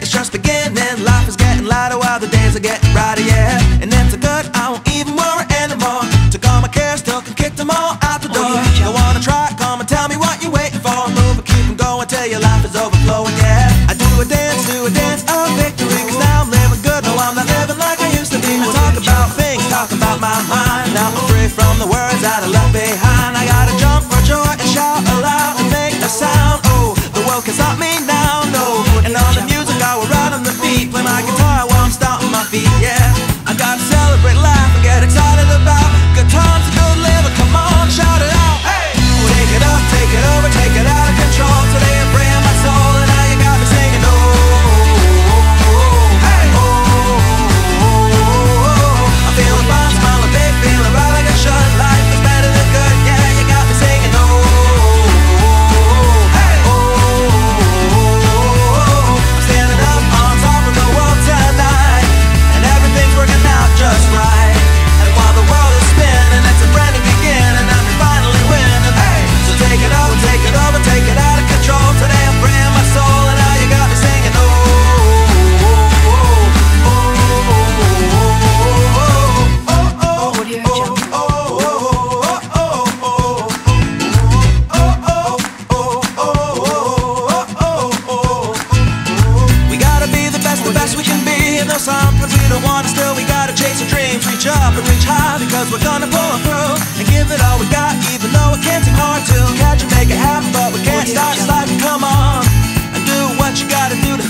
it's just beginning. Life is getting lighter while the days are getting brighter, yeah. And it's so good, I won't even worry anymore. Took all my cares, took and kicked them all out the door. You wanna try it? Come and tell me what you're waiting for. Move and keep them going till your life is overflowing, yeah. I do a dance of victory, cause now I'm living good. No, I'm not living like I used to be. I talk about things, talk about my mind. Now I'm free from the words that I left behind. I gotta jump for joy and shout aloud and make a sound. Oh, the world can stop me now, no. And all the music I will ride on the beat. Play my guitar while I'm stomping my feet, yeah. I gotta celebrate life and get excited about good times and good living. Come on, shout it out, hey! Take it up, take it over, take it out of control. Today I'm freeing my soul and now you got me singing, oh, hey, oh, I'm feeling fine, smiling big, feeling right like I should. Life is better than good, yeah, you got me singing, oh, hey, oh, I'm standing up on top of the world tonight, and everything's working out just right. And while the world is spinning, it's a brand new beginning, and I'm finally winning, hey. So take it up, take it over, take it out of control. Today I'm freeing my soul, and now you got me singing, oh, we gotta be the best we can be. And though sometimes we don't want to, still we gotta chase our dreams. Reach up and reach high, because we're gonna pull it through and give it all we got, even though it can seem hard to catch and make it happen. But we can't stop, just like, come on and do what you gotta do to